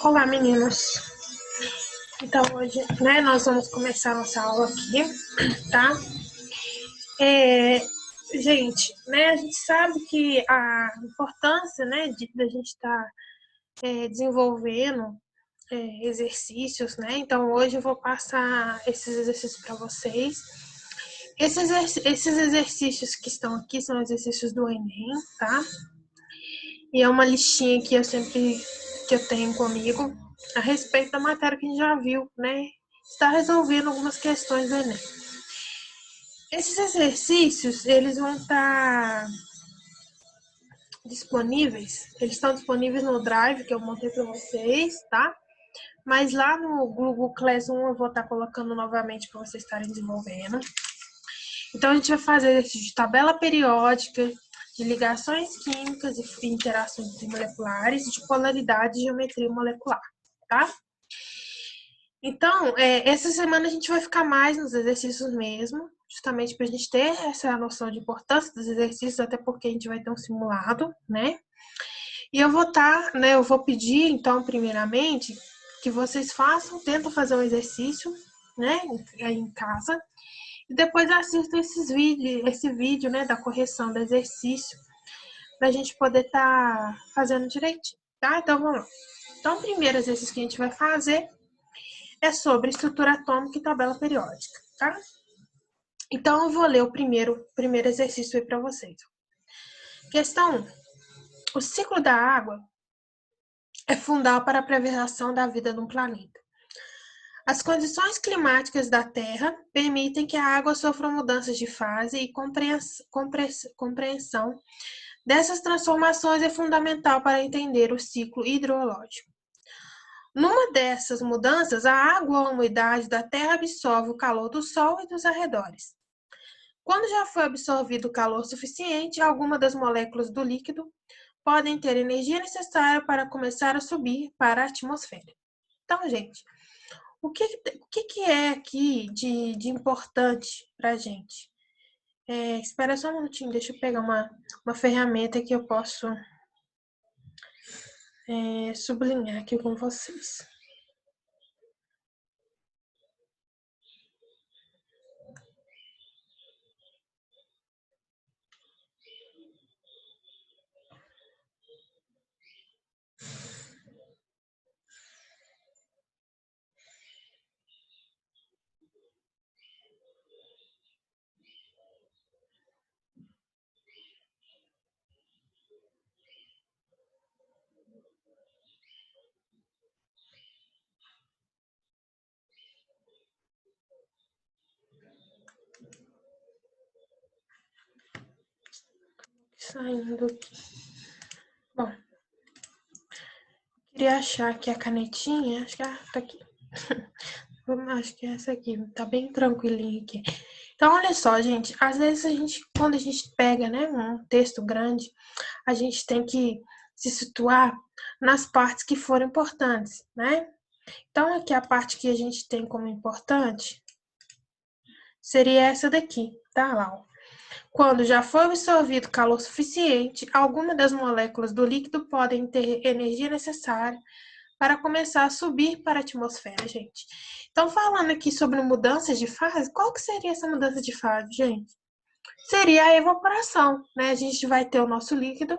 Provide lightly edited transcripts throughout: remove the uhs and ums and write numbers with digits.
Olá, meninos. Então, hoje, nós vamos começar a nossa aula aqui, tá? Gente, a gente sabe que a importância, da gente estar desenvolvendo exercícios, Então, hoje eu vou passar esses exercícios para vocês. Esses exercícios que estão aqui são exercícios do Enem, tá? E é uma listinha que eu tenho comigo a respeito da matéria que a gente já viu, Está resolvendo algumas questões do Enem. Esses exercícios, eles vão estar disponíveis, eles estão disponíveis no Drive, que eu montei para vocês, tá? Mas lá no Google Classroom eu vou estar colocando novamente para vocês estarem desenvolvendo. Então, a gente vai fazer exercício de tabela periódica, de ligações químicas e interações moleculares, de polaridade e geometria molecular, tá? Então, essa semana a gente vai ficar mais nos exercícios mesmo, justamente para a gente ter essa noção de importância dos exercícios, até porque a gente vai ter um simulado, E eu vou pedir, então, primeiramente, que vocês tentem fazer um exercício, aí em casa, e depois assistam esse vídeo, da correção do exercício, para a gente poder estar fazendo direitinho, tá? Então, vamos lá. Então, o primeiro exercício que a gente vai fazer é sobre estrutura atômica e tabela periódica, tá? Então, eu vou ler o primeiro exercício aí para vocês. Questão 1. O ciclo da água é fundamental para a preservação da vida no planeta. As condições climáticas da Terra permitem que a água sofra mudanças de fase e compreensão dessas transformações é fundamental para entender o ciclo hidrológico. Numa dessas mudanças, a água ou a umidade da Terra absorve o calor do Sol e dos arredores. Quando já foi absorvido o calor suficiente, algumas das moléculas do líquido podem ter energia necessária para começar a subir para a atmosfera. Então, gente, o que é aqui de importante para a gente? Espera só um minutinho, deixa eu pegar uma ferramenta que eu posso sublinhar aqui com vocês. Saindo aqui. Bom, queria achar aqui a canetinha, acho que tá aqui. Acho que é essa aqui, tá bem tranquilinho aqui. Então, olha só, gente, às vezes quando a gente pega, um texto grande, a gente tem que se situar nas partes que foram importantes, Então, aqui a parte que a gente tem como importante seria essa daqui, tá lá, ó. Quando já foi absorvido calor suficiente, algumas das moléculas do líquido podem ter energia necessária para começar a subir para a atmosfera, gente. Então, falando aqui sobre mudanças de fase, qual que seria essa mudança de fase, gente? Seria a evaporação, A gente vai ter o nosso líquido,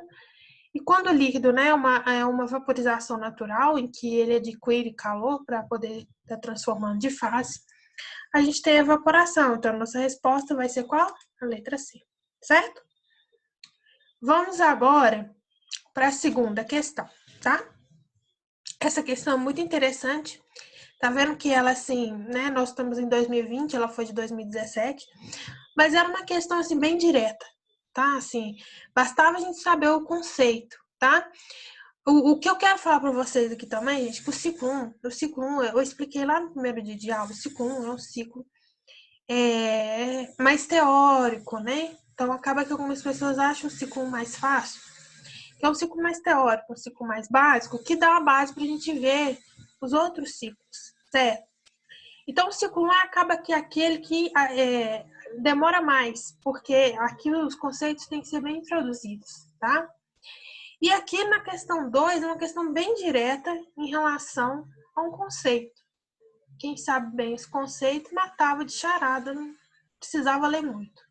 e quando o líquido, é uma vaporização natural, em que ele adquire calor para poder estar transformando de fase, a gente tem a evaporação. Então, a nossa resposta vai ser qual? A letra C, certo? Vamos agora para a segunda questão, tá? Essa questão é muito interessante. Tá vendo que ela, assim, nós estamos em 2020, ela foi de 2017, mas era uma questão, assim, bem direta, tá? Assim, bastava a gente saber o conceito, tá? O que eu quero falar para vocês aqui também, gente, que o ciclo 1, eu expliquei lá no primeiro dia de aula, o ciclo 1 é um ciclo mais teórico, Então, acaba que algumas pessoas acham o ciclo 1 mais fácil, que é um ciclo mais teórico, um ciclo mais básico, que dá a base para a gente ver os outros ciclos, certo? Então, o ciclo 1 acaba que é aquele que demora mais, porque aqui os conceitos têm que ser bem introduzidos, tá? E aqui na questão 2 é uma questão bem direta em relação a um conceito. Quem sabe bem esse conceito matava de charada, não precisava ler muito,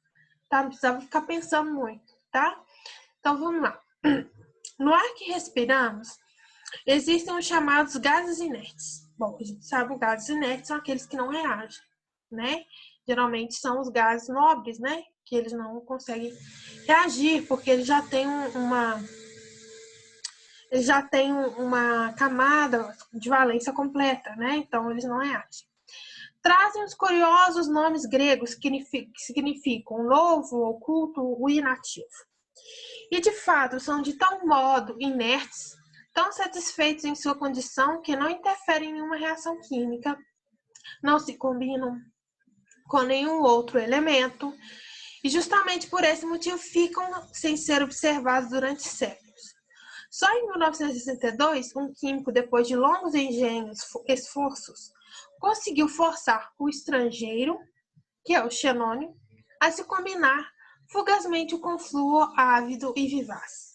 tá? Não precisava ficar pensando muito, tá? Então vamos lá. No ar que respiramos, existem os chamados gases inertes. Bom, a gente sabe que os gases inertes são aqueles que não reagem, né? Geralmente são os gases nobres, né? Que eles não conseguem reagir, porque eles já têm uma camada de valência completa, né? Então, eles não reagem. Trazem os curiosos nomes gregos que significam novo, oculto, o inativo. E, de fato, são de tal modo inertes, tão satisfeitos em sua condição, que não interferem em nenhuma reação química, não se combinam com nenhum outro elemento, e justamente por esse motivo ficam sem ser observados durante séculos. Só em 1962, um químico, depois de longos e engenhosos esforços, conseguiu forçar o estrangeiro, que é o xenônio, a se combinar fugazmente com o flúor ávido e vivaz.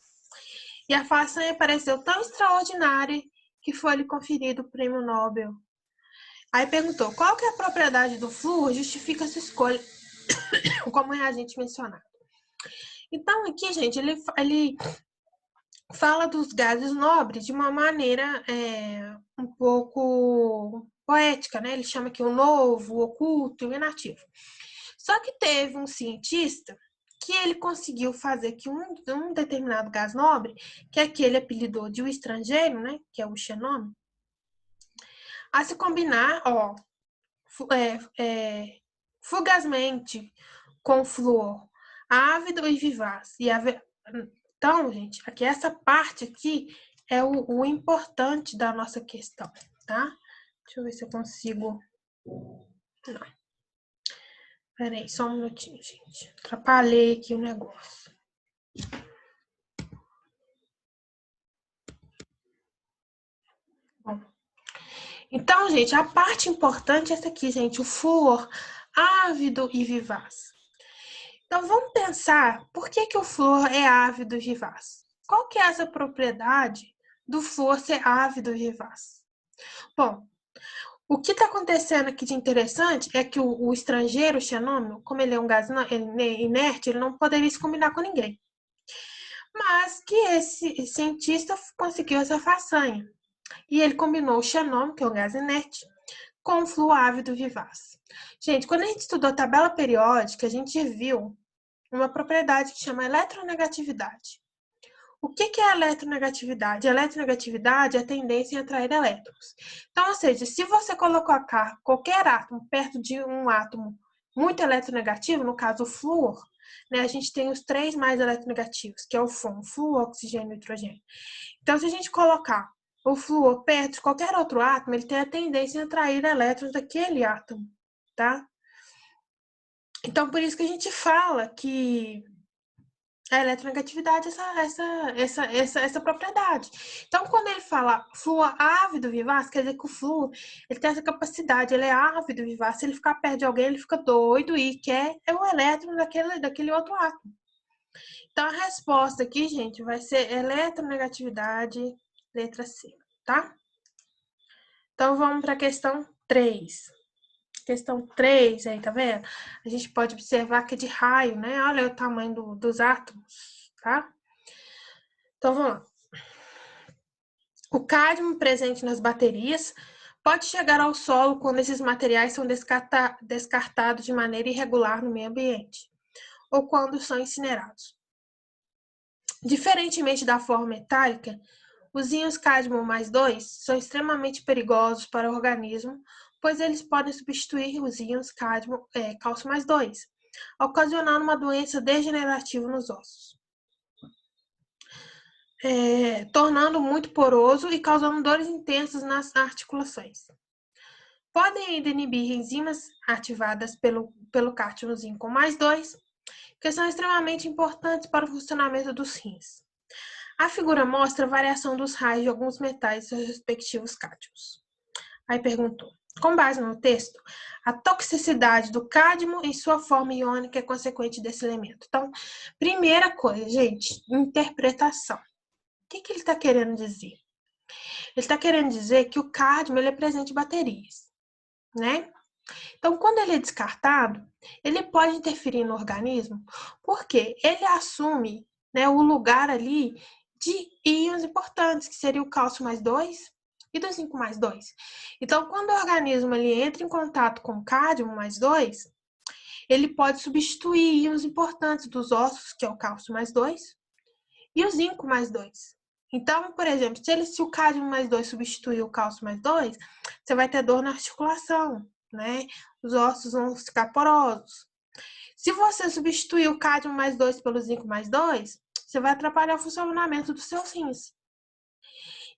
E a façanha pareceu tão extraordinária que foi-lhe conferido o prêmio Nobel. Aí perguntou, qual que é a propriedade do flúor justifica a sua escolha como reagente mencionado? Então, aqui, gente, ele fala dos gases nobres de uma maneira um pouco poética, né? Ele chama aqui o novo, o oculto e o inativo. Só que teve um cientista que ele conseguiu fazer que um determinado gás nobre, que é aquele apelidou de o estrangeiro, né? Que é o xenônio, a se combinar, fugazmente com flúor ávido e vivaz. Então, gente, aqui essa parte aqui é o importante da nossa questão, tá? Deixa eu ver se eu consigo... Não. Peraí, só um minutinho, gente. Atrapalhei aqui o negócio. Bom. Então, gente, a parte importante é essa aqui, gente. O flúor ávido e vivaz. Então, vamos pensar por que o flúor é ávido e vivaz. Qual que é essa propriedade do flúor ser ávido e vivaz? Bom, o que está acontecendo aqui de interessante é que o estrangeiro, o xenônio, como ele é um gás inerte, ele não poderia se combinar com ninguém. Mas que esse cientista conseguiu essa façanha. E ele combinou o xenônio, que é um gás inerte, com o flúor ávido vivaz. Gente, quando a gente estudou a tabela periódica, a gente viu uma propriedade que chama eletronegatividade. O que é a eletronegatividade? A eletronegatividade é a tendência em atrair elétrons. Então, ou seja, se você colocar qualquer átomo perto de um átomo muito eletronegativo, no caso o flúor, né, a gente tem os 3 mais eletronegativos, que é o flúor, oxigênio e nitrogênio. Então, se a gente colocar o flúor perto de qualquer outro átomo, ele tem a tendência em atrair elétrons daquele átomo, tá? Então, por isso que a gente fala que a eletronegatividade é essa propriedade. Então, quando ele fala flúor ávido vivaz, quer dizer que o flúor ele tem essa capacidade, ele é ávido vivaz. Se ele ficar perto de alguém, ele fica doido e quer o elétron daquele outro átomo. Então, a resposta aqui, gente, vai ser eletronegatividade, letra C, tá? Então, vamos para a questão 3. Questão 3, aí, tá vendo? A gente pode observar que é de raio, né? Olha o tamanho dos átomos, tá? Então, vamos lá. O cádmio presente nas baterias pode chegar ao solo quando esses materiais são descartados de maneira irregular no meio ambiente, ou quando são incinerados. Diferentemente da forma metálica, os íons cádmio mais 2 são extremamente perigosos para o organismo, pois eles podem substituir os íons cálcio mais 2, ocasionando uma doença degenerativa nos ossos, tornando muito poroso e causando dores intensas nas articulações. Podem ainda inibir enzimas ativadas pelo cátino zinco mais 2, que são extremamente importantes para o funcionamento dos rins. A figura mostra a variação dos raios de alguns metais e seus respectivos cátions. Aí perguntou, com base no texto, a toxicidade do cádmio em sua forma iônica é consequente desse elemento. Então, primeira coisa, gente, interpretação. que ele está querendo dizer? Ele está querendo dizer que o cádmio ele é presente em baterias, né? Então, quando ele é descartado, ele pode interferir no organismo, porque ele assume, né, o lugar ali de íons importantes, que seria o cálcio mais 2 e do zinco mais 2. Então, quando o organismo ele entra em contato com o cádmio mais 2, ele pode substituir íons importantes dos ossos, que é o cálcio mais 2, e o zinco mais 2. Então, por exemplo, se o cádmio mais 2 substituir o cálcio mais 2, você vai ter dor na articulação, né? Os ossos vão ficar porosos. Se você substituir o cádmio mais 2 pelo zinco mais 2, você vai atrapalhar o funcionamento dos seus rins.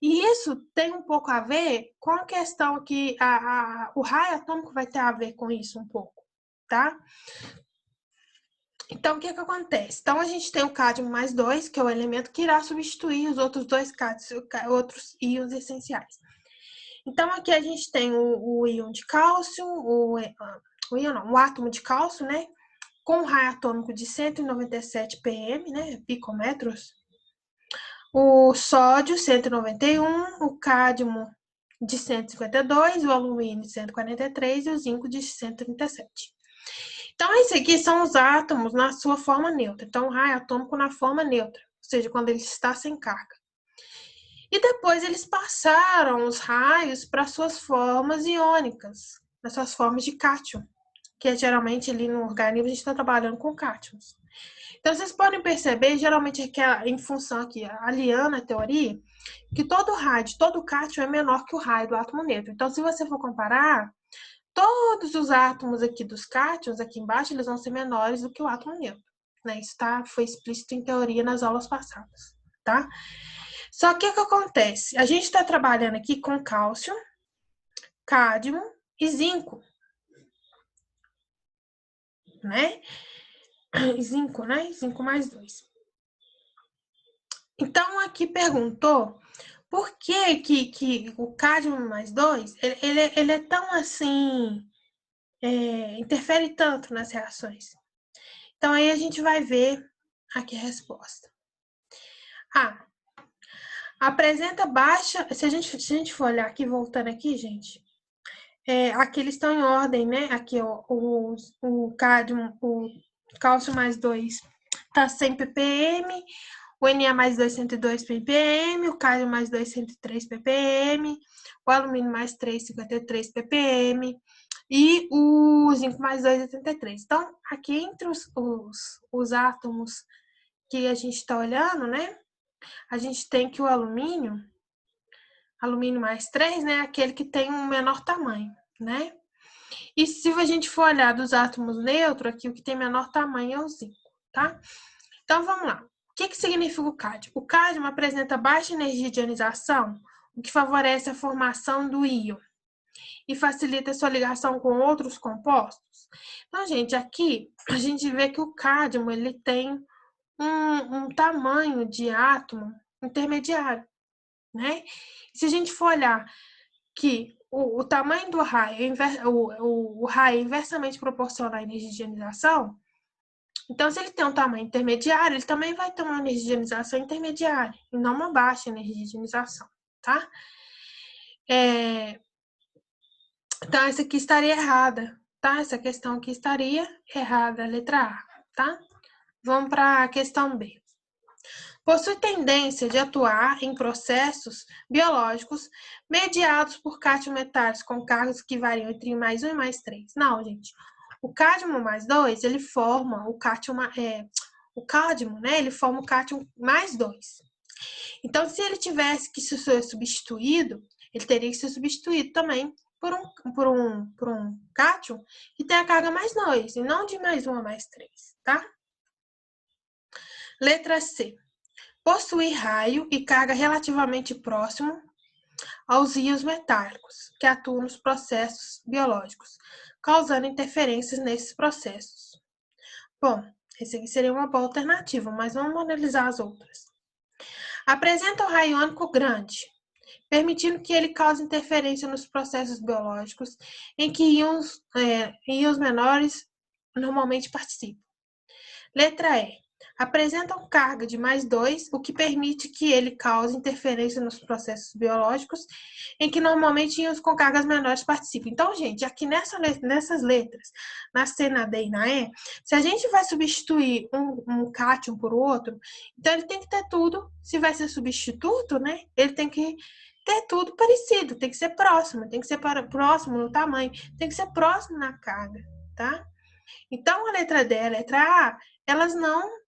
E isso tem um pouco a ver com a questão que o raio atômico vai ter a ver com isso um pouco, tá? Então, o que acontece? Então, a gente tem o cádmio mais 2, que é o elemento que irá substituir os outros dois outros íons essenciais. Então, aqui a gente tem o íon de cálcio, o átomo de cálcio, né? Com um raio atômico de 197 pm, né? Picômetros. O sódio, 191, o cádmio de 152, o alumínio de 143 e o zinco de 137. Então, esses aqui são os átomos na sua forma neutra. Então, o raio atômico na forma neutra, ou seja, quando ele está sem carga. E depois eles passaram os raios para suas formas iônicas, nas suas formas de cátion, que é geralmente ali no organismo a gente está trabalhando com cátions. Então, vocês podem perceber, geralmente em função aqui, aliando a teoria, que todo raio de todo cátion é menor que o raio do átomo neutro. Então, se você for comparar, todos os átomos aqui dos cátions, aqui embaixo, eles vão ser menores do que o átomo neutro. Né? Isso foi explícito em teoria nas aulas passadas, tá? Só que o que acontece? A gente está trabalhando aqui com cálcio, cádmio e zinco, né? Zinco, né? Zinco mais 2. Então, aqui perguntou por que o cádmio mais 2, ele é tão assim, interfere tanto nas reações. Então, aí a gente vai ver aqui a resposta. Apresenta baixa, se a gente for olhar aqui, voltando aqui, gente, aqui eles estão em ordem, né? Aqui, ó, o cádmio, o cálcio mais 2 tá 100 ppm, o Na mais 2, 102 ppm, o cálcio mais 2, 103 ppm, o alumínio mais 3, 53 ppm, e o zinco mais 2, 83. Então, aqui entre os átomos que a gente está olhando, né? A gente tem que o alumínio mais 3, né? Aquele que tem um menor tamanho, né? E se a gente for olhar dos átomos neutros, aqui o que tem menor tamanho é o zinco, tá? Então, vamos lá. O que significa o cádmio? O cádmio apresenta baixa energia de ionização, o que favorece a formação do íon e facilita a sua ligação com outros compostos. Então, gente, aqui a gente vê que o cádmio ele tem um tamanho de átomo intermediário, né? Se a gente for olhar que o tamanho do raio, o raio é inversamente proporcional à energia de ionização, então, se ele tem um tamanho intermediário, ele também vai ter uma energia de ionização intermediária, e não uma baixa energia de ionização, tá? Então, essa aqui estaria errada, tá? Essa questão aqui estaria errada, a letra A, tá? Vamos para a questão B. Possui tendência de atuar em processos biológicos mediados por cátion metais com cargas que variam entre mais 1 e mais 3. Não, gente. O cádmio mais 2, ele forma o cádmio, né? Ele forma o cátion mais 2. Então, se ele tivesse que ser substituído, ele teria que ser substituído também por um cátion que tem a carga mais 2, e não de mais 1 a mais 3, tá? Letra C. Possui raio e carga relativamente próximo aos íons metálicos, que atuam nos processos biológicos, causando interferências nesses processos. Bom, esse aqui seria uma boa alternativa, mas vamos analisar as outras. Apresenta um raio iônico grande, permitindo que ele cause interferência nos processos biológicos em que íons menores normalmente participam. Letra E. apresentam carga de +2, o que permite que ele cause interferência nos processos biológicos, em que normalmente íons com cargas menores participam. Então, gente, aqui nessas letras, na C, na D e na E, se a gente vai substituir um cátion por outro, então ele tem que ter tudo, se vai ser substituto, né, ele tem que ter tudo parecido, tem que ser próximo, tem que ser próximo no tamanho, tem que ser próximo na carga, tá? Então, a letra D e a letra A, elas não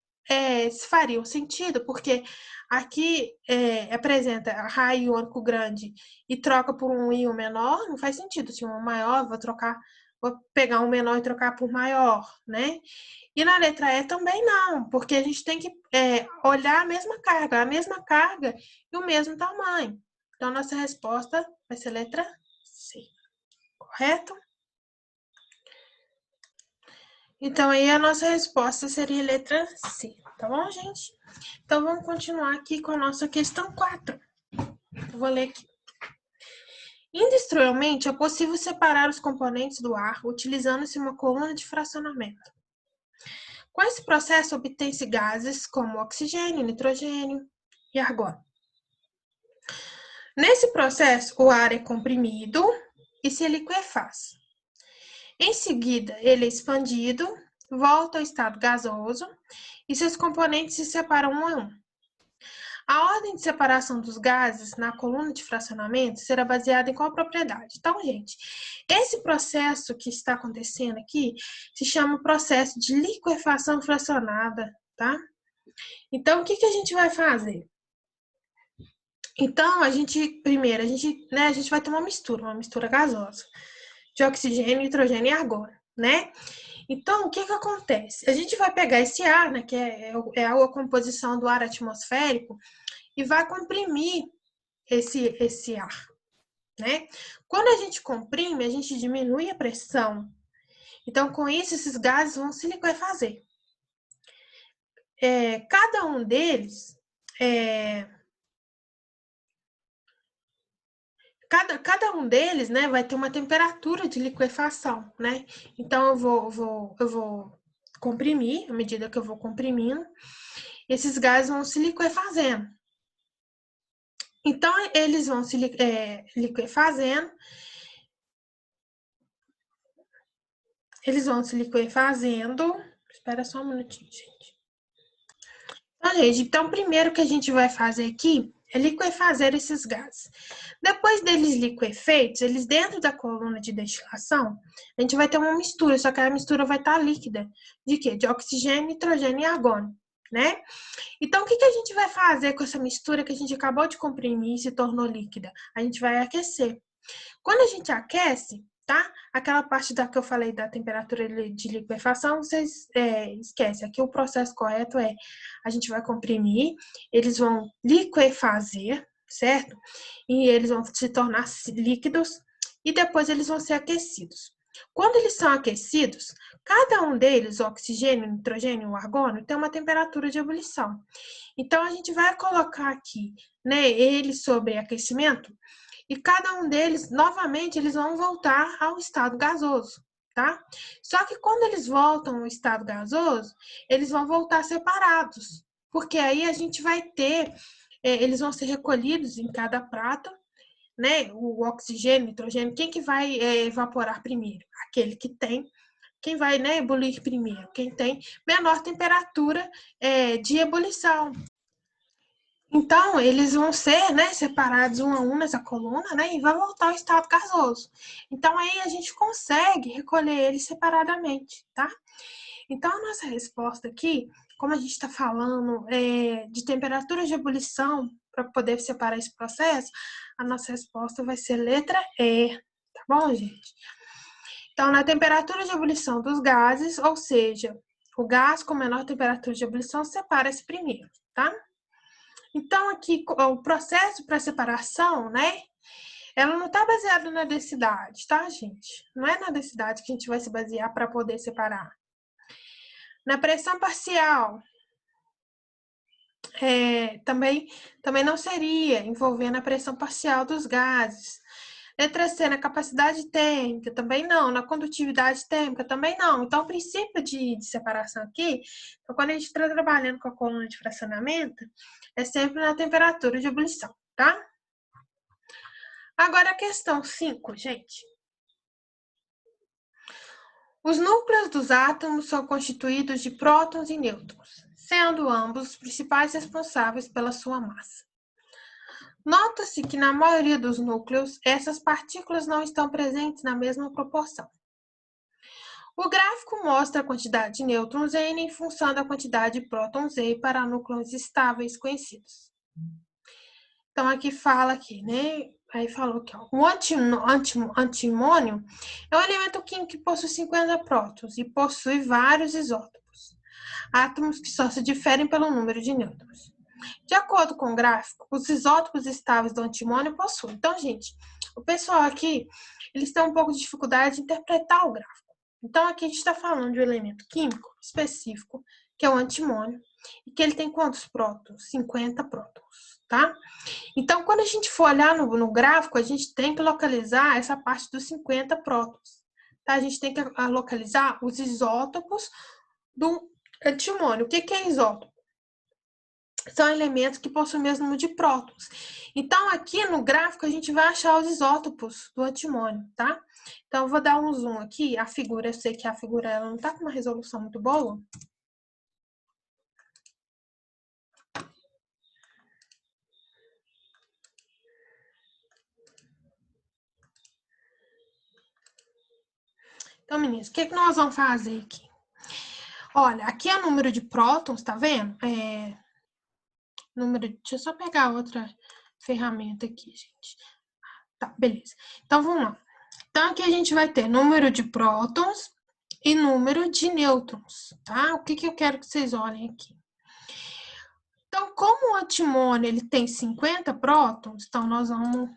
fariam sentido, porque aqui apresenta raio iônico grande e troca por um íon menor, não faz sentido. Se um maior, vou pegar um menor e trocar por maior, né? E na letra E também não, porque a gente tem que olhar a mesma carga e o mesmo tamanho. Então, nossa resposta vai ser letra C, correto? Então, aí a nossa resposta seria letra C, tá bom, gente? Então, vamos continuar aqui com a nossa questão 4. Eu vou ler aqui. Industrialmente, é possível separar os componentes do ar utilizando-se uma coluna de fracionamento. Com esse processo, obtém-se gases como oxigênio, nitrogênio e argônio. Nesse processo, o ar é comprimido e se liquefaz. Em seguida, ele é expandido, volta ao estado gasoso e seus componentes se separam um a um. A ordem de separação dos gases na coluna de fracionamento será baseada em qual propriedade? Então, gente, esse processo que está acontecendo aqui se chama processo de liquefação fracionada, tá? Então, o que a gente vai fazer? Então, primeiro, a gente vai ter uma mistura gasosa de oxigênio, nitrogênio e argônio, né? Então, o que acontece? A gente vai pegar esse ar, né, que é a composição do ar atmosférico, e vai comprimir esse ar, né? Quando a gente comprime, a gente diminui a pressão. Então, com isso, esses gases vão se liquefazer. Cada um deles cada um deles, né, vai ter uma temperatura de liquefação, né? Então, eu vou comprimir, à medida que eu vou comprimindo, esses gases vão se liquefazendo. Então, eles vão se liquefazendo, Espera só um minutinho, gente. Então, primeiro que a gente vai fazer aqui é liquefazer esses gases. Depois deles liquefeitos, eles dentro da coluna de destilação, a gente vai ter uma mistura, só que a mistura vai estar líquida. De quê? De oxigênio, nitrogênio e argônio, né? Então, o que a gente vai fazer com essa mistura que a gente acabou de comprimir e se tornou líquida? A gente vai aquecer. Quando a gente aquece, tá? Aquela parte que eu falei da temperatura de liquefação, vocês esquecem. Aqui o processo correto a gente vai comprimir, eles vão liquefazer, certo? E eles vão se tornar líquidos e depois eles vão ser aquecidos. Quando eles são aquecidos, cada um deles, o oxigênio, o nitrogênio e o argônio, tem uma temperatura de ebulição. Então, a gente vai colocar aqui, né, eles sobre aquecimento, e cada um deles, novamente, eles vão voltar ao estado gasoso, tá? Só que quando eles voltam ao estado gasoso, eles vão voltar separados, porque aí a gente vai ter, eles vão ser recolhidos em cada prato, né? O oxigênio, o nitrogênio, quem que vai evaporar primeiro? Aquele que tem. Quem vai, né, ebulir primeiro? Quem tem menor temperatura de ebulição. Então, eles vão ser, né, separados um a um nessa coluna, né, e vai voltar ao estado gasoso. Então, aí a gente consegue recolher eles separadamente, tá? Então, a nossa resposta aqui, como a gente está falando de temperatura de ebulição para poder separar esse processo, a nossa resposta vai ser letra E, tá bom, gente? Então, na temperatura de ebulição dos gases, ou seja, o gás com menor temperatura de ebulição separa-se primeiro, tá? Então, aqui, o processo para separação, né? Ela não está baseada na densidade, tá, gente? Não é na densidade que a gente vai se basear para poder separar. Na pressão parcial, também não seria envolvendo a pressão parcial dos gases. Letra C, na capacidade térmica, também não. Na condutividade térmica, também não. Então, o princípio de separação aqui, então, quando a gente está trabalhando com a coluna de fracionamento, é sempre na temperatura de ebulição, tá? Agora, a questão 5, gente. Os núcleos dos átomos são constituídos de prótons e nêutrons, sendo ambos os principais responsáveis pela sua massa. Nota-se que na maioria dos núcleos, essas partículas não estão presentes na mesma proporção. O gráfico mostra a quantidade de nêutrons N em função da quantidade de prótons E para núcleos estáveis conhecidos. Então, aqui fala né? Aí falou que o antimônio é um elemento químico que possui 50 prótons e possui vários isótopos, átomos que só se diferem pelo número de nêutrons. De acordo com o gráfico, os isótopos estáveis do antimônio possuem. Então, gente, o pessoal aqui, eles têm um pouco de dificuldade de interpretar o gráfico. Então, aqui a gente está falando de um elemento químico específico, que é o antimônio, e que ele tem quantos prótons? 50 prótons, tá? Então, quando a gente for olhar no gráfico, a gente tem que localizar essa parte dos 50 prótons, tá? A gente tem que localizar os isótopos do antimônio. O que é isótopo? São elementos que possuem o mesmo número de prótons. Então, aqui no gráfico, a gente vai achar os isótopos do antimônio, tá? Então, eu vou dar um zoom aqui. A figura, eu sei que a figura ela não tá com uma resolução muito boa. Então, meninas, o que nós vamos fazer aqui? Olha, aqui é o número de prótons, tá vendo? Deixa eu só pegar outra ferramenta aqui, gente. Tá, beleza. Então, vamos lá. Então, aqui a gente vai ter número de prótons e número de nêutrons, tá? O que eu quero que vocês olhem aqui? Então, como o antimônio ele tem 50 prótons, então nós vamos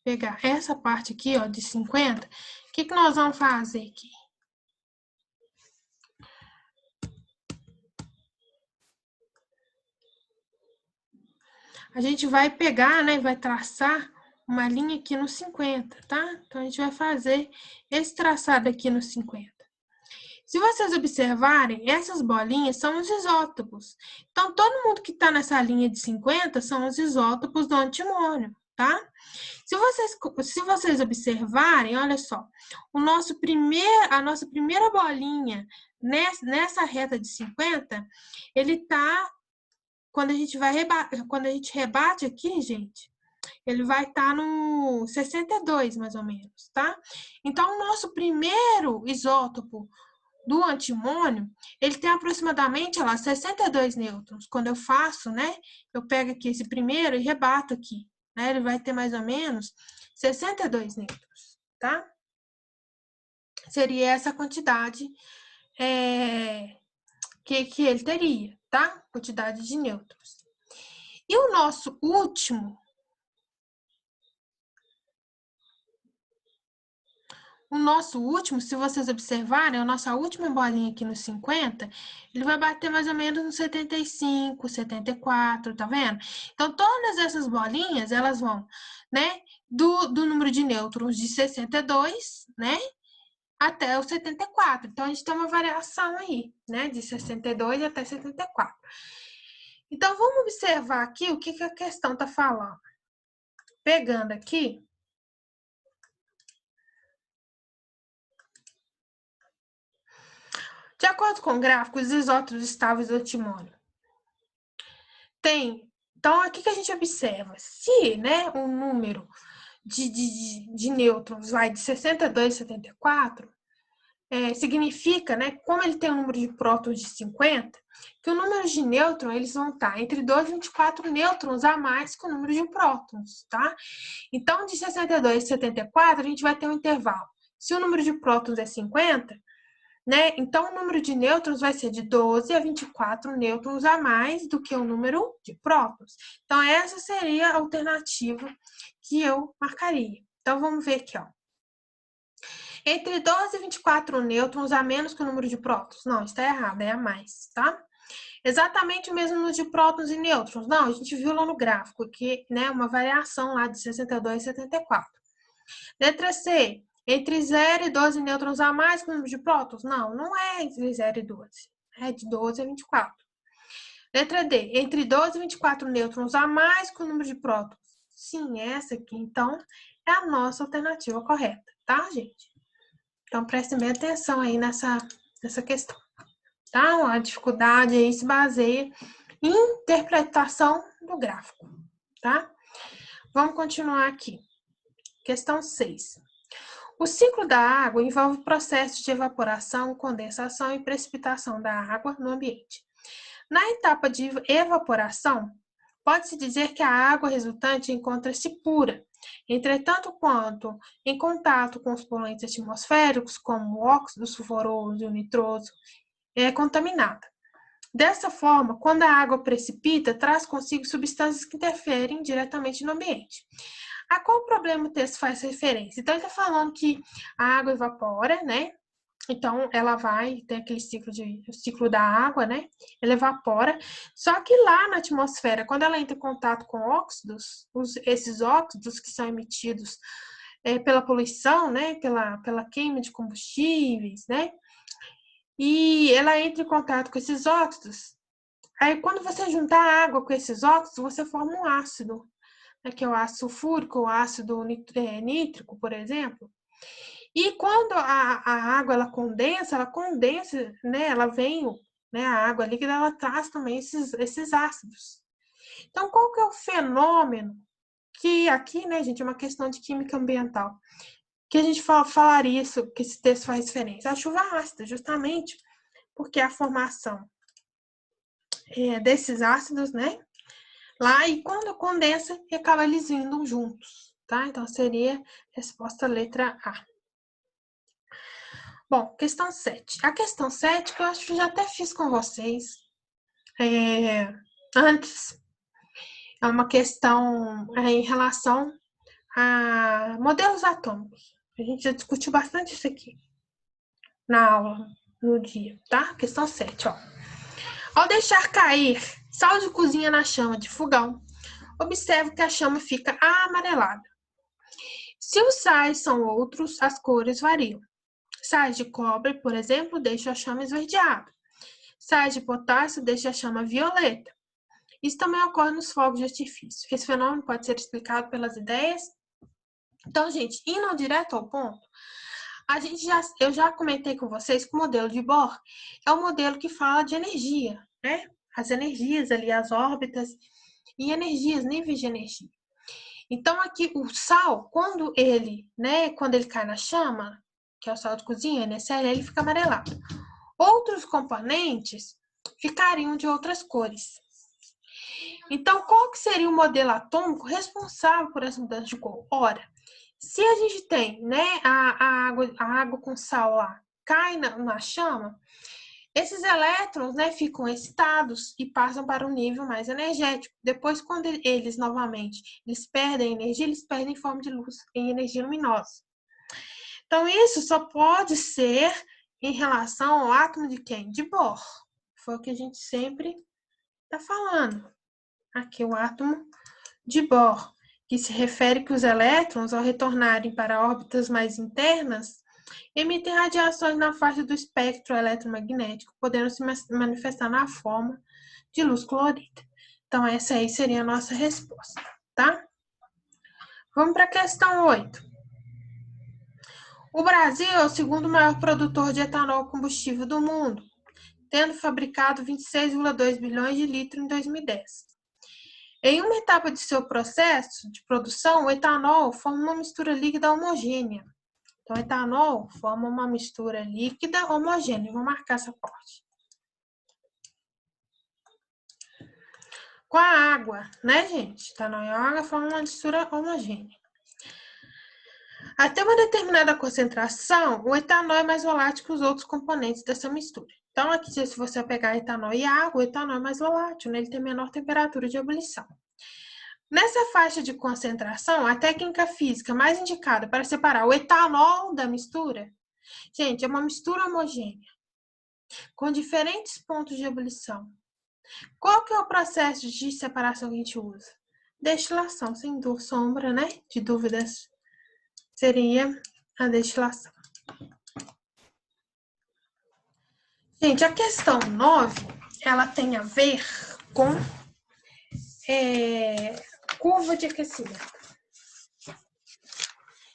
pegar essa parte aqui, ó, de 50. O que nós vamos fazer aqui? A gente vai pegar, né, vai traçar uma linha aqui no 50, tá? Então, a gente vai fazer esse traçado aqui no 50. Se vocês observarem, essas bolinhas são os isótopos. Então, todo mundo que está nessa linha de 50 são os isótopos do antimônio, tá? Se vocês observarem, olha só, a nossa primeira bolinha nessa reta de 50, ele tá, quando a gente rebate aqui, gente, ele vai estar no 62, mais ou menos, tá? Então, o nosso primeiro isótopo do antimônio, ele tem aproximadamente, olha lá, 62 nêutrons. Quando eu faço, né, eu pego aqui esse primeiro e rebato aqui, né, ele vai ter mais ou menos 62 nêutrons, tá? Seria essa quantidade que ele teria, tá? Quantidade de nêutrons. E o nosso último se vocês observarem, a nossa última bolinha aqui no 50, ele vai bater mais ou menos no 75, 74, tá vendo? Então, todas essas bolinhas, elas vão, né, do número de nêutrons de 62, né, até o 74. Então, a gente tem uma variação aí, né, de 62 até 74. Então, vamos observar aqui o que a questão está falando. Pegando aqui, de acordo com o gráfico, os isótopos estáveis do antimônio tem. Então, aqui que a gente observa, se, né, o número de nêutrons vai de 62 a 74, significa, né, como ele tem um número de prótons de 50, que o número de nêutrons, eles vão estar entre 2 e 24 nêutrons a mais que o número de prótons, tá? Então, de 62 a 74, a gente vai ter um intervalo. Se o número de prótons é 50, né? Então, o número de nêutrons vai ser de 12 a 24 nêutrons a mais do que o número de prótons. Então, essa seria a alternativa que eu marcaria. Então, vamos ver aqui, ó. Entre 12 e 24 nêutrons a menos que o número de prótons. Não, está errado, é a mais, tá? Exatamente o mesmo número de prótons e nêutrons. Não, a gente viu lá no gráfico que, né, uma variação lá de 62 e 74. Letra C. Entre 0 e 12 nêutrons a mais que o número de prótons? Não, não é entre 0 e 12. É de 12 a 24. Letra D. Entre 12 e 24 nêutrons a mais que o número de prótons? Sim, essa aqui, então, é a nossa alternativa correta, tá, gente? Então, prestem bem atenção aí nessa questão, tá? A dificuldade aí se baseia em interpretação do gráfico, tá? Vamos continuar aqui. Questão 6. O ciclo da água envolve processos de evaporação, condensação e precipitação da água no ambiente. Na etapa de evaporação, pode-se dizer que a água resultante encontra-se pura. Entretanto, quando em contato com os poluentes atmosféricos, como o óxido sulfuroso e o nitroso, é contaminada. Dessa forma, quando a água precipita, traz consigo substâncias que interferem diretamente no ambiente. A qual problema o texto faz referência? Então, ele está falando que a água evapora, né? Então, ela tem aquele ciclo da água, né? Ela evapora. Só que lá na atmosfera, quando ela entra em contato com óxidos, esses óxidos que são emitidos pela poluição, né? Pela queima de combustíveis, né? E ela entra em contato com esses óxidos. Aí, quando você juntar a água com esses óxidos, você forma um ácido, né? Que é o ácido sulfúrico, o ácido nítrico, por exemplo. E quando a água ela condensa, né? Ela vem, né? A água líquida ela traz também esses ácidos. Então, qual que é o fenômeno que aqui, né, gente, é uma questão de química ambiental, que a gente falaria isso, que esse texto faz referência? A chuva ácida, justamente porque a formação desses ácidos, né? Lá e quando condensa, acaba eles indo juntos, tá? Então, seria a resposta letra A. Bom, questão 7. A questão 7, que eu acho que já até fiz com vocês antes, é uma questão em relação a modelos atômicos. A gente já discutiu bastante isso aqui na aula, no dia, tá? Questão 7, ó. Ao deixar cair sal de cozinha na chama de fogão, observe que a chama fica amarelada. Se os sais são outros, as cores variam. Sais de cobre, por exemplo, deixam a chama esverdeada. Sais de potássio deixam a chama violeta. Isso também ocorre nos fogos de artifício. Esse fenômeno pode ser explicado pelas ideias. Então, gente, indo direto ao ponto, eu já comentei com vocês que o modelo de Bohr é um modelo que fala de energia, né? As energias ali, as órbitas e energias, níveis de energia. Então, aqui o sal, quando ele cai na chama, que é o sal de cozinha, NaCl, ele fica amarelado. Outros componentes ficariam de outras cores. Então, qual que seria o modelo atômico responsável por essa mudança de cor? Ora, se a gente tem, né, a água com sal lá, cai na chama, esses elétrons, né, ficam excitados e passam para um nível mais energético. Depois, quando eles perdem energia, eles perdem em forma de luz, em energia luminosa. Então, isso só pode ser em relação ao átomo de quem? De Bohr. Foi o que a gente sempre está falando. Aqui, o átomo de Bohr, que se refere que os elétrons, ao retornarem para órbitas mais internas, emitem radiações na faixa do espectro eletromagnético, podendo se manifestar na forma de luz colorida. Então, essa aí seria a nossa resposta, tá? Vamos para a questão 8. O Brasil é o segundo maior produtor de etanol combustível do mundo, tendo fabricado 26,2 bilhões de litros em 2010. Em uma etapa de seu processo de produção, o etanol forma uma mistura líquida homogênea. Então, o etanol forma uma mistura líquida homogênea. Vou marcar essa parte. Com a água, né, gente? Etanol e água formam uma mistura homogênea. Até uma determinada concentração, o etanol é mais volátil que os outros componentes dessa mistura. Então, aqui, se você pegar etanol e água, o etanol é mais volátil, né? Ele tem menor temperatura de ebulição. Nessa faixa de concentração, a técnica física mais indicada para separar o etanol da mistura, gente, é uma mistura homogênea. com diferentes pontos de ebulição. Qual que é o processo de separação que a gente usa? Destilação, sem sombra, né, de dúvidas, seria a destilação. Gente, a questão 9, ela tem a ver com curva de aquecimento.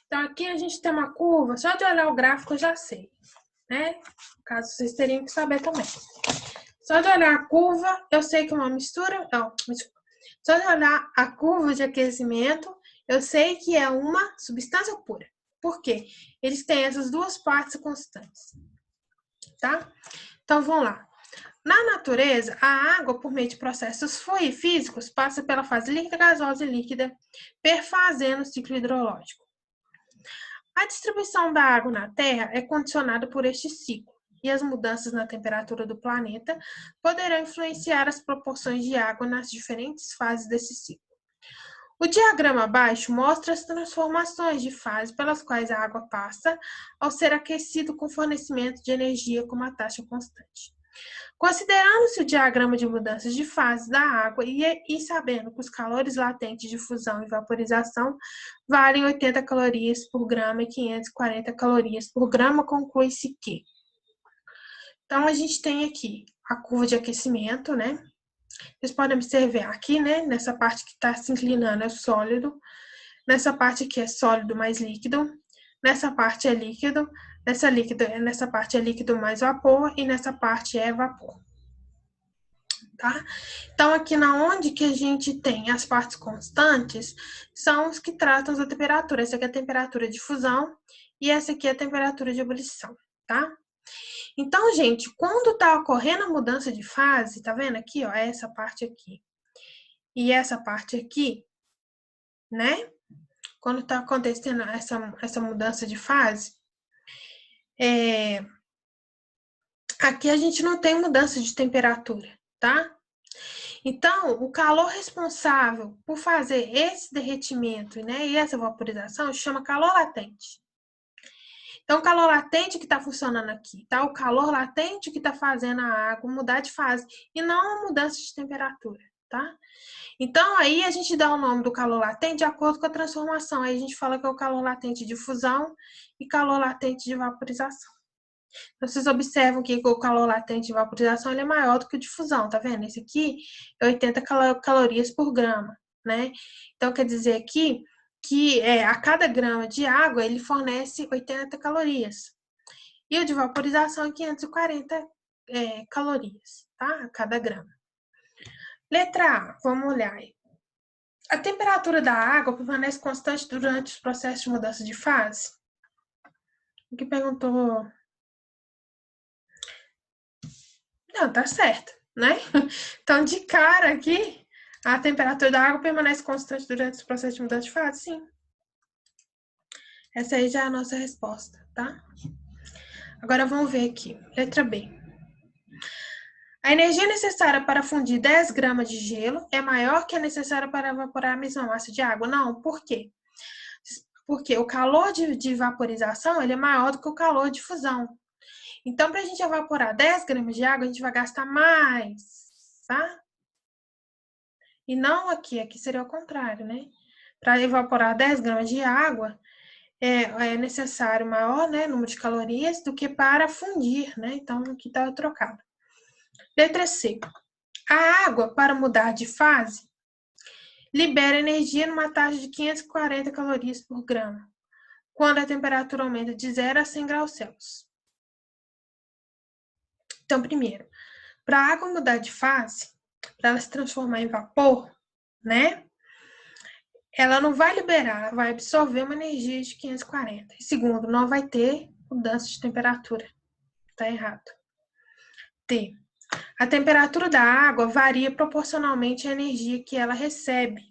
Então, aqui a gente tem uma curva, só de olhar o gráfico eu já sei, né? No caso, vocês teriam que saber também. Só de olhar a curva, eu sei que é uma mistura... Não, só de olhar a curva de aquecimento, eu sei que é uma substância pura. Por quê? Eles têm essas duas partes constantes, tá? Então, vamos lá. Na natureza, a água, por meio de processos fluifísicos, passa pela fase líquida, gasosa e líquida, perfazendo o ciclo hidrológico. A distribuição da água na Terra é condicionada por este ciclo, e as mudanças na temperatura do planeta poderão influenciar as proporções de água nas diferentes fases desse ciclo. O diagrama abaixo mostra as transformações de fase pelas quais a água passa ao ser aquecido com fornecimento de energia com uma taxa constante. Considerando-se o diagrama de mudanças de fase da água e sabendo que os calores latentes de fusão e vaporização valem 80 calorias por grama e 540 calorias por grama, conclui-se que. Então, a gente tem aqui a curva de aquecimento, né? Vocês podem observar aqui, né? Nessa parte que está se inclinando é sólido, nessa parte aqui é sólido mais líquido, nessa parte é líquido, nessa parte é líquido mais vapor e nessa parte é vapor. Tá? Então, aqui na onde que a gente tem as partes constantes, são os que tratam da temperatura. Essa aqui é a temperatura de fusão e essa aqui é a temperatura de ebulição, tá? Então, gente, quando tá ocorrendo a mudança de fase, tá vendo aqui, ó, essa parte aqui e essa parte aqui, né? Quando tá acontecendo essa mudança de fase, aqui a gente não tem mudança de temperatura, tá? Então, o calor responsável por fazer esse derretimento, né, e essa vaporização chama calor latente. Então, o calor latente que está funcionando aqui, tá? O calor latente que está fazendo a água mudar de fase e não a mudança de temperatura, tá? Então, aí a gente dá o nome do calor latente de acordo com a transformação. Aí a gente fala que é o calor latente de fusão e calor latente de vaporização. Então, vocês observam que o calor latente de vaporização ele é maior do que o de fusão, tá vendo? Esse aqui é 80 calorias por grama, né? Então, quer dizer aqui que a cada grama de água ele fornece 80 calorias. E o de vaporização é 540 calorias, tá? A cada grama. Letra A, vamos olhar aí. A temperatura da água permanece constante durante os processos de mudança de fase? O que perguntou... Não, tá certo, né? Então, de cara aqui, a temperatura da água permanece constante durante o processo de mudança de fase? Sim. Essa aí já é a nossa resposta, tá? Agora, vamos ver aqui. Letra B. A energia necessária para fundir 10 gramas de gelo é maior que a necessária para evaporar a mesma massa de água? Não, por quê? Porque o calor de vaporização ele é maior do que o calor de fusão. Então, para a gente evaporar 10 gramas de água, a gente vai gastar mais, tá? E não aqui seria o contrário, né? Para evaporar 10 gramas de água, é necessário maior, né, número de calorias do que para fundir, né? Então, aqui está trocado. Letra C. A água, para mudar de fase, libera energia numa taxa de 540 calorias por grama, quando a temperatura aumenta de 0 a 100 graus Celsius. Então, primeiro, para a água mudar de fase, para ela se transformar em vapor, né? Ela não vai liberar, ela vai absorver uma energia de 540. E segundo, não vai ter mudança de temperatura. Tá errado. D. A temperatura da água varia proporcionalmente à energia que ela recebe.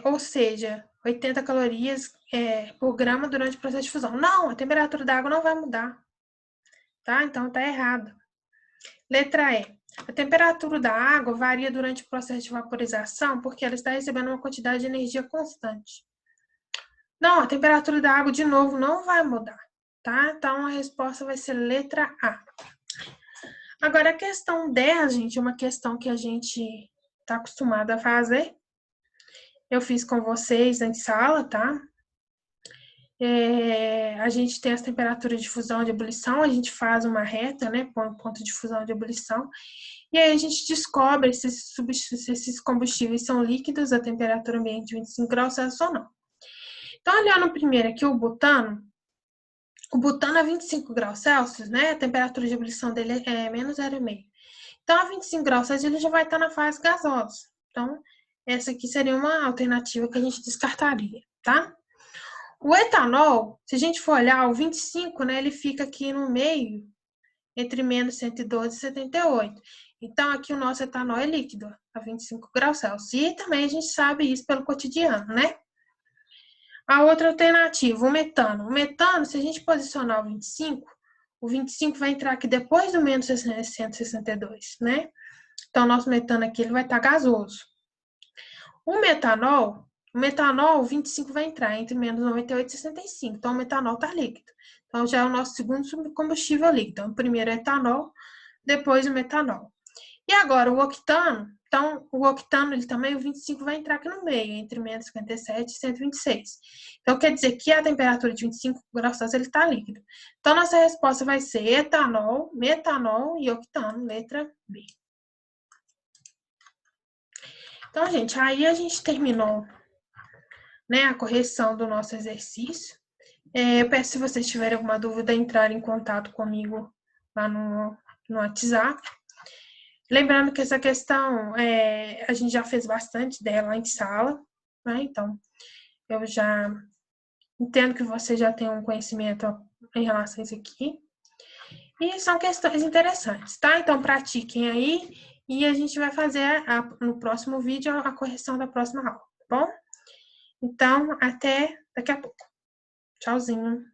Ou seja, 80 calorias por grama durante o processo de fusão. Não, a temperatura da água não vai mudar. Tá? Então, tá errado. Letra E. A temperatura da água varia durante o processo de vaporização porque ela está recebendo uma quantidade de energia constante. Não, a temperatura da água, de novo, não vai mudar. tá? Então, a resposta vai ser letra A. Agora, a questão 10, gente, é uma questão que a gente está acostumado a fazer. Eu fiz com vocês em sala, tá? A gente tem as temperaturas de fusão e de ebulição, a gente faz uma reta, né? Põe o ponto de fusão e de ebulição. E aí a gente descobre se esses combustíveis são líquidos a temperatura ambiente de 25 graus Celsius ou não. Então, olhando primeiro aqui o butano a 25 graus Celsius, né? A temperatura de ebulição dele é menos 0,5. Então, a 25 graus Celsius ele já vai estar na fase gasosa. Então, essa aqui seria uma alternativa que a gente descartaria, tá? O etanol, se a gente for olhar, o 25, né, ele fica aqui no meio, entre menos 112 e 78. Então, aqui o nosso etanol é líquido, a 25 graus Celsius. E também a gente sabe isso pelo cotidiano, né? A outra alternativa, o metano. O metano, se a gente posicionar o 25 vai entrar aqui depois do menos 162, né? Então, o nosso metano aqui ele vai estar gasoso. O metanol, 25 vai entrar entre menos 98 e 65. Então, o metanol está líquido. Então, já é o nosso segundo combustível líquido. Então, primeiro é etanol, depois o metanol. E agora, o octano. Então, o octano, ele também, o 25 vai entrar aqui no meio, entre menos 57 e 126. Então, quer dizer que a temperatura de 25 graus Celsius, ele está líquido. Então, nossa resposta vai ser etanol, metanol e octano, letra B. Então, gente, aí a gente terminou, né, a correção do nosso exercício. Eu peço, se vocês tiverem alguma dúvida, entrar em contato comigo lá no WhatsApp. Lembrando que essa questão, a gente já fez bastante dela em sala, né? Então, eu já entendo que vocês já têm um conhecimento em relação a isso aqui. E são questões interessantes, tá? Então, pratiquem aí e a gente vai fazer no próximo vídeo a correção da próxima aula, tá bom? Então, até daqui a pouco. Tchauzinho.